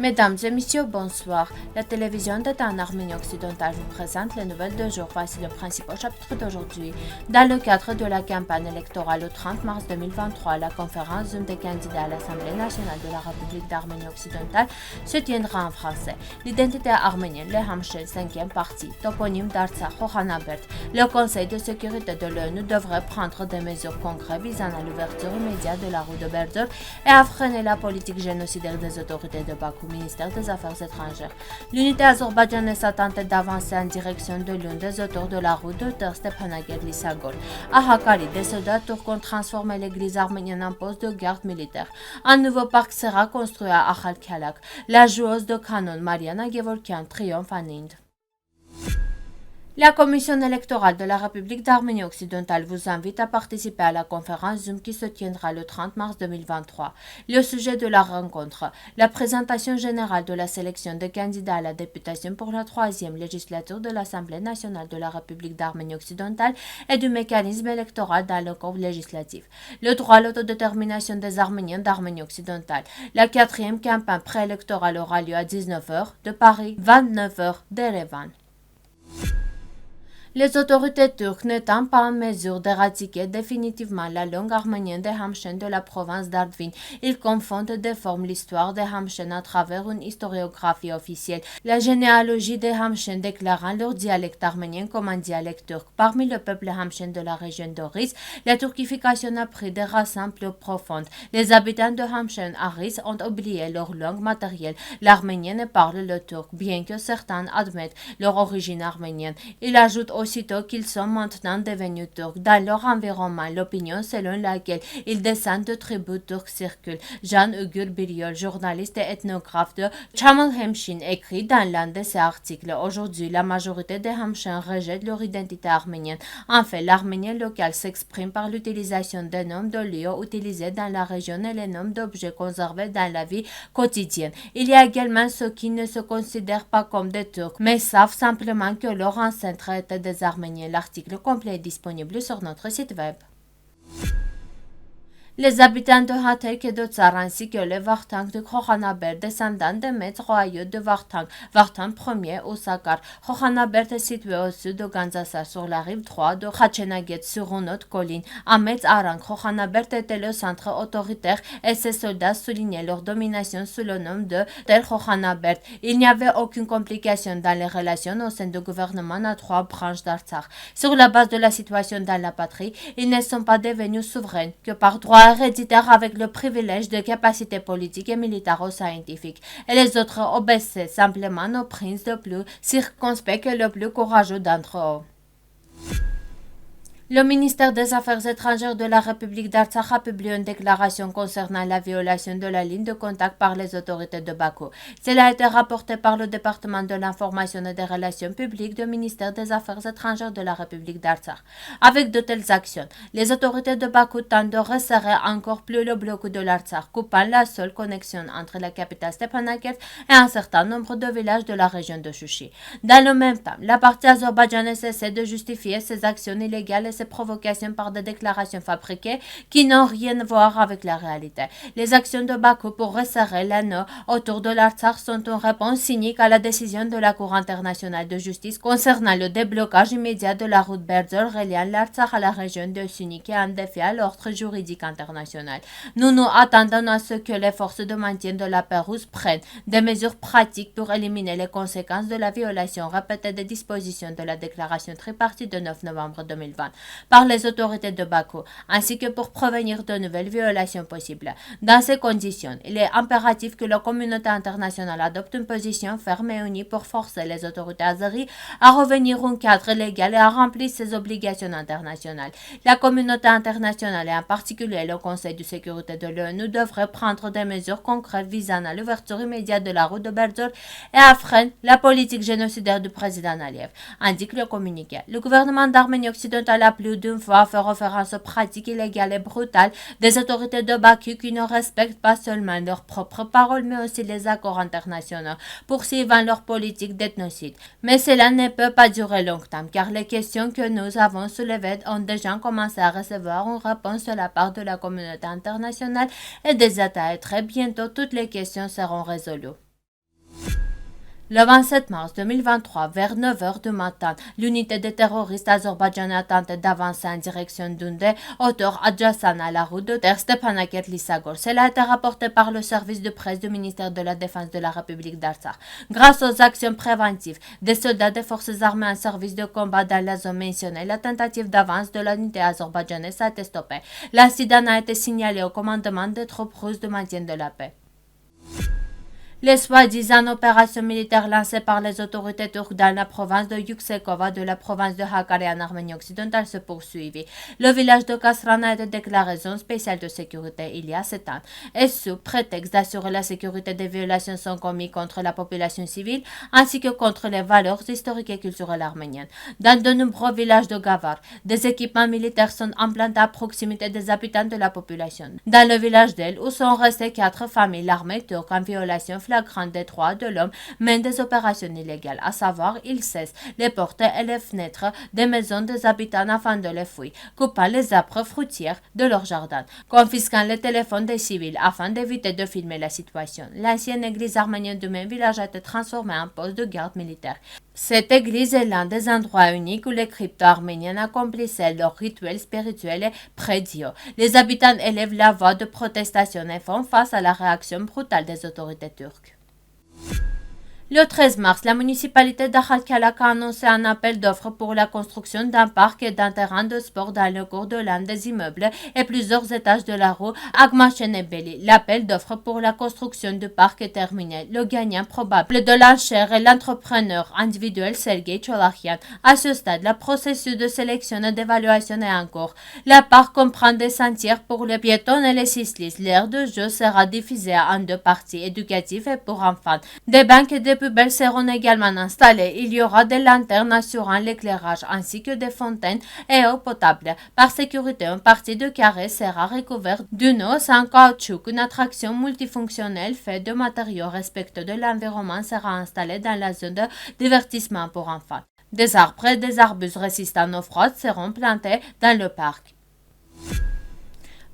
Mesdames et messieurs, bonsoir. La télévision d'État en Arménie occidentale vous présente les nouvelles de jour. Voici le principal chapitre d'aujourd'hui. Dans le cadre de la campagne électorale au 30 mars 2023, la conférence Zoom des candidats à l'Assemblée nationale de la République d'Arménie occidentale se tiendra en français. L'identité arménienne, les Hamshel, 5e partie, toponyme d'Artsakh, Khohanaberd. Le Conseil de sécurité de l'ONU devrait prendre des mesures concrètes visant à l'ouverture immédiate de la route de Berdor et à freiner la politique génocidaire des autorités de Bakou. Ministère des Affaires étrangères. L'unité azerbaïdjanaise a tenté d'avancer en direction de l'une des auteurs de la route de terre Stepanakert-Lissagol. À Hakkari, des soldats turcs ont transformé l'église arménienne en poste de garde militaire. Un nouveau parc sera construit à Akhalkalak. La joueuse de canon Mariana Gevorkian triomphe en Inde. La Commission électorale de la République d'Arménie occidentale vous invite à participer à la conférence Zoom qui se tiendra le 30 mars 2023. Le sujet de la rencontre, la présentation générale de la sélection des candidats à la députation pour la 3e législature de l'Assemblée nationale de la République d'Arménie occidentale et du mécanisme électoral dans le corps législatif. Le droit à l'autodétermination des Arméniens d'Arménie occidentale. La 4e campagne préélectorale aura lieu à 19h de Paris, 29h d'Erevan. Les autorités turques n'étant pas en mesure d'éradiquer définitivement la langue arménienne des Hamshènes de la province d'Artvin, ils confondent et déforment l'histoire des Hamshènes à travers une historiographie officielle, la généalogie des Hamshènes déclarant leur dialecte arménien comme un dialecte turc. Parmi le peuple Hamshène de la région d'Oris, la turquification a pris des racines plus profondes. Les habitants de Hamshène Aris ont oublié leur langue matérielle, l'arménien, et parlent le turc, bien que certains admettent leur origine arménienne. Il ajoute aussitôt qu'ils sont maintenant devenus turcs. Dans leur environnement, l'opinion selon laquelle ils descendent de tribus turques circule. Jean-Ugur Biriol, journaliste et ethnographe de Chamal Hemshin, écrit dans l'un de ses articles: aujourd'hui, la majorité des Hamshins rejettent leur identité arménienne. En fait, l'arménien local s'exprime par l'utilisation des noms de lieux utilisés dans la région et les noms d'objets conservés dans la vie quotidienne. Il y a également ceux qui ne se considèrent pas comme des Turcs, mais savent simplement que leurs ancêtres étaient des Arméniens. L'article complet est disponible sur notre site web. Les habitants de Hatay et de Tsar ainsi que les Vartangs de Khohanaberd, descendants des maîtres royaux de Vartang, Vartang Ier au Sakar. Khohanaberd est situé au sud de Gandzasar, sur la rive droite de Khachenaget, sur une autre colline. À Metz Arang, Khohanaberd était le centre autoritaire et ses soldats soulignaient leur domination sous le nom de Tel Khohanaberd. Il n'y avait aucune complication dans les relations au sein du gouvernement à 3 branches d'Artsakh. Sur la base de la situation dans la patrie, ils ne sont pas devenus souverains que par droit héréditaire avec le privilège de capacités politiques et militaro-scientifiques, et les autres obéissaient simplement aux princes le plus circonspect et le plus courageux d'entre eux. Le ministère des Affaires étrangères de la République d'Artsakh a publié une déclaration concernant la violation de la ligne de contact par les autorités de Bakou. Cela a été rapporté par le département de l'information et des relations publiques du ministère des Affaires étrangères de la République d'Artsakh. Avec de telles actions, les autorités de Bakou tentent de resserrer encore plus le bloc de l'Artsakh, coupant la seule connexion entre la capitale Stepanakert et un certain nombre de villages de la région de Chouchi. Dans le même temps, la partie azerbaïdjanaise essaie de justifier ses actions illégales et ses provocations par des déclarations fabriquées qui n'ont rien à voir avec la réalité. Les actions de Bakou pour resserrer l'anneau autour de l'Artsakh sont une réponse cynique à la décision de la Cour internationale de justice concernant le déblocage immédiat de la route Berdor reliant l'Artsakh à la région de Sunni, qui est un défi à l'ordre juridique international. Nous nous attendons à ce que les forces de maintien de la paix russe prennent des mesures pratiques pour éliminer les conséquences de la violation répétée des dispositions de la déclaration tripartite de 9 novembre 2020. Par les autorités de Bakou, ainsi que pour prévenir de nouvelles violations possibles. Dans ces conditions, il est impératif que la communauté internationale adopte une position ferme et unie pour forcer les autorités azéries à revenir à un cadre légal et à remplir ses obligations internationales. La communauté internationale et en particulier le Conseil de sécurité de l'ONU devraient prendre des mesures concrètes visant à l'ouverture immédiate de la route de Berdor et à freiner la politique génocidaire du président Aliyev, indique le communiqué. Le gouvernement d'Arménie occidentale a plus d'une fois fait référence aux pratiques illégales et brutales des autorités de Bakou qui ne respectent pas seulement leurs propres paroles mais aussi les accords internationaux, poursuivant leur politique d'ethnocide. Mais cela ne peut pas durer longtemps car les questions que nous avons soulevées ont déjà commencé à recevoir une réponse de la part de la communauté internationale et des États, et très bientôt toutes les questions seront résolues. Le 27 mars 2023, vers 9 heures du matin, l'unité de terroristes azerbaïdjanais a tenté d'avancer en direction d'Undé, hauteur adjacente à la route de terre Stepanakert-Lissagor. Cela a été rapporté par le service de presse du ministère de la Défense de la République d'Artsakh. Grâce aux actions préventives des soldats des forces armées en service de combat dans la zone mentionnée, la tentative d'avance de l'unité azerbaïdjanaise a été stoppée. L'incident a été signalé au commandement des troupes russes de maintien de la paix. Les soi-disant opérations militaires lancées par les autorités turques dans la province de Yüksekova de la province de Hakkari en Arménie occidentale se poursuivent. Le village de Kasran a été déclaré zone spéciale de sécurité il y a 7 ans. Et sous prétexte d'assurer la sécurité, des violations sont commises contre la population civile ainsi que contre les valeurs historiques et culturelles arméniennes. Dans de nombreux villages de Gavar, des équipements militaires sont implantés à proximité des habitants de la population. Dans le village d'El, où sont restées 4 familles, l'armée turque en violation flagrante des droits de l'homme mène des opérations illégales, à savoir il cesse les portes et les fenêtres des maisons des habitants afin de les fouiller, coupant les arbres fruitières de leur jardin, confisquant les téléphones des civils afin d'éviter de filmer la situation. L'ancienne église arménienne du même village a été transformée en poste de garde militaire. Cette église est l'un des endroits uniques où les crypto-arméniens accomplissaient leurs rituels spirituels et pré-Dieu. Les habitants élèvent la voix de protestation et font face à la réaction brutale des autorités turques. Le 13 mars, la municipalité d'Akhalkalak a annoncé un appel d'offres pour la construction d'un parc et d'un terrain de sport dans le cours de l'un des immeubles et plusieurs étages de la rue Agmachenebeli. L'appel d'offres pour la construction du parc est terminé. Le gagnant probable de l'enchère est l'entrepreneur individuel Sergei Cholakian. À ce stade, le processus de sélection et d'évaluation est en cours. Le parc comprend des sentiers pour les piétons et les cyclistes. L'aire de jeu sera divisée en 2 parties, éducatives et pour enfants. Des bancs et des poubelles seront également installées. Il y aura des lanternes assurant l'éclairage ainsi que des fontaines et eau potable. Par sécurité, une partie de carré sera recouverte d'une hausse en caoutchouc. Une attraction multifonctionnelle faite de matériaux respectueux de l'environnement sera installée dans la zone de divertissement pour enfants. Des arbres et des arbustes résistants aux froides seront plantés dans le parc.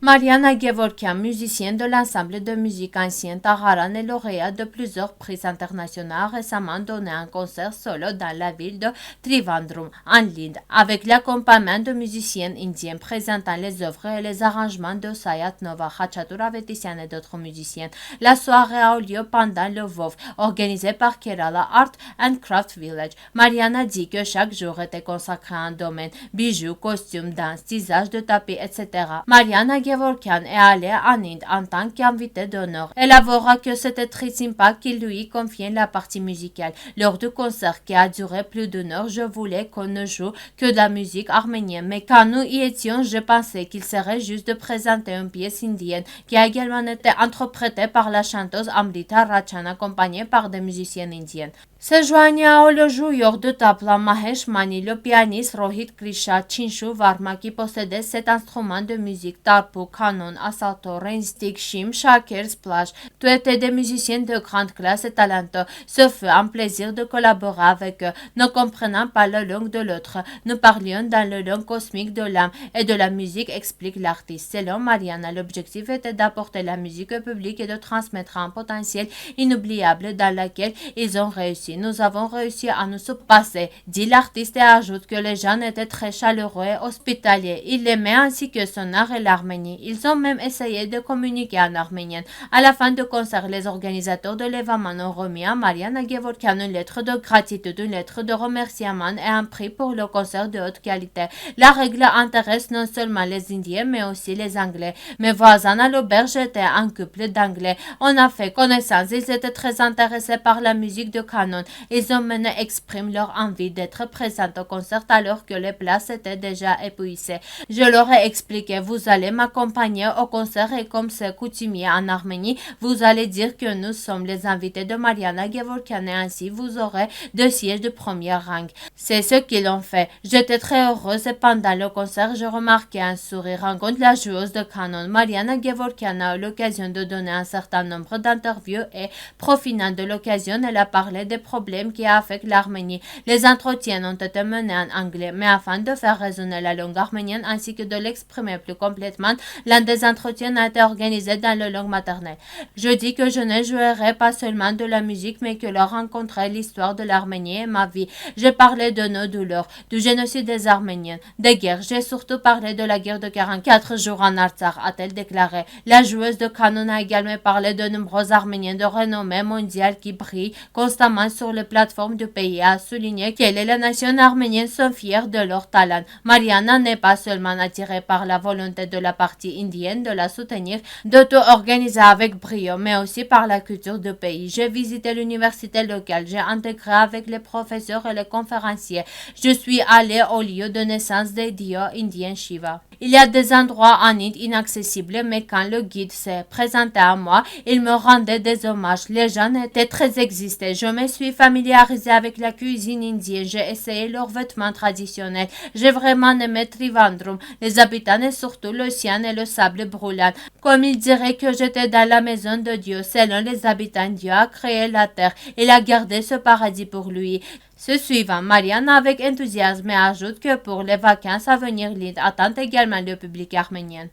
Mariana Gevorkian, musicienne de l'ensemble de musique ancien Taharan et lauréate de plusieurs prix internationaux, a récemment donné un concert solo dans la ville de Trivandrum, en Inde, avec l'accompagnement de musiciens indiens présentant les œuvres et les arrangements de Sayat Nova, Khachatur Avetisian et d'autres musiciens. La soirée a eu lieu pendant le VOV, organisé par Kerala Art and Craft Village. Mariana dit que chaque jour était consacré à un domaine, bijoux, costumes, danse, tissage de tapis, etc. Mariana Gevorkian est allée en Inde en tant qu'invitée d'honneur. Elle avouera que c'était très sympa qu'il lui confie la partie musicale. Lors du concert qui a duré plus d'une heure, je voulais qu'on ne joue que de la musique arménienne, mais quand nous y étions, je pensais qu'il serait juste de présenter une pièce indienne qui a également été interprétée par la chanteuse Amrita Rachan, accompagnée par des musiciens indiens. Se joignent le joueur de tabla Mahesh Mani, le pianiste Rohit Krisha Chinshu Varma qui possédait cet instrument de musique, tarpu, canon, asato, rainstick, shim, shaker, splash. Tous étaient des musiciens de grande classe et talentueux. Ce fut un plaisir de collaborer avec eux. Ne comprenant pas la langue de l'autre, nous parlions dans le langue cosmique de l'âme et de la musique, explique l'artiste. Selon Mariana, l'objectif était d'apporter la musique au public et de transmettre un potentiel inoubliable dans lequel ils ont réussi. Nous avons réussi à nous surpasser, dit l'artiste et ajoute que les gens étaient très chaleureux et hospitaliers. Il aimait ainsi que son art et l'Arménie. Ils ont même essayé de communiquer en arménien. À la fin du concert, les organisateurs de l'événement ont remis à Mariana Gevorkian une lettre de gratitude, une lettre de remerciement et un prix pour le concert de haute qualité. La règle intéresse non seulement les Indiens mais aussi les Anglais. Mes voisins à l'auberge étaient un couple d'Anglais. On a fait connaissance. Ils étaient très intéressés par la musique de canon. Ils ont mené expriment leur envie d'être présents au concert alors que les places étaient déjà épuisées. Je leur ai expliqué, vous allez m'accompagner au concert et comme c'est coutumier en Arménie, vous allez dire que nous sommes les invités de Mariana Gevorkian et ainsi vous aurez 2 sièges de premier rang. C'est ce qu'ils ont fait. J'étais très heureuse et pendant le concert, je remarquais un sourire. Rencontre la joueuse de canon. Mariana Gevorkian a eu l'occasion de donner un certain nombre d'interviews et profitant de l'occasion, elle a parlé des problèmes qui affectent l'Arménie. Les entretiens ont été menés en anglais, mais afin de faire résonner la langue arménienne ainsi que de l'exprimer plus complètement, l'un des entretiens a été organisé dans la langue maternelle. Je dis que je ne jouerai pas seulement de la musique, mais que leur rencontrer l'histoire de l'Arménie et ma vie. J'ai parlé de nos douleurs, du génocide des Arméniens, des guerres. J'ai surtout parlé de la guerre de 44 jours en Artsakh, a-t-elle déclaré. La joueuse de canon a également parlé de nombreux Arméniens de renommée mondiale qui brillent constamment sur les plateformes du pays et a souligné qu'elle et la nation arménienne sont fiers de leur talent. Mariana n'est pas seulement attirée par la volonté de la partie indienne de la soutenir, d'auto-organiser avec brio, mais aussi par la culture du pays. J'ai visité l'université locale, j'ai intégré avec les professeurs et les conférenciers. Je suis allée au lieu de naissance des dieux indiens Shiva. Il y a des endroits en Inde inaccessibles, mais quand le guide s'est présenté à moi, il me rendait des hommages. Les gens étaient très existés. Je me suis familiarisée avec la cuisine indienne. J'ai essayé leurs vêtements traditionnels. J'ai vraiment aimé Trivandrum, les habitants et surtout l'océan et le sable brûlant. Comme il dirait que j'étais dans la maison de Dieu. Selon les habitants, Dieu a créé la terre. Il a gardé ce paradis pour lui. Ce suivant, Marianne avec enthousiasme ajoute que pour les vacances à venir, l'Inde attend également le public arménien.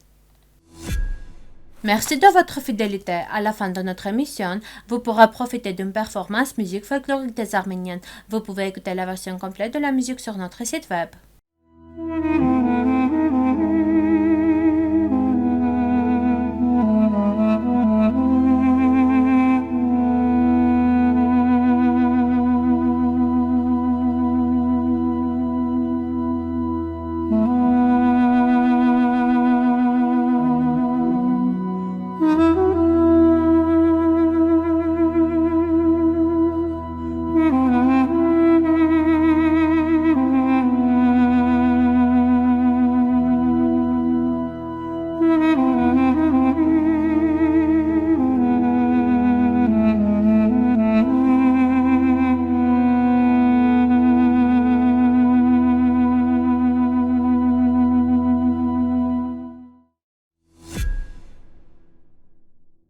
Merci de votre fidélité. À la fin de notre émission, vous pourrez profiter d'une performance musique folklorique des Arméniennes. Vous pouvez écouter la version complète de la musique sur notre site web.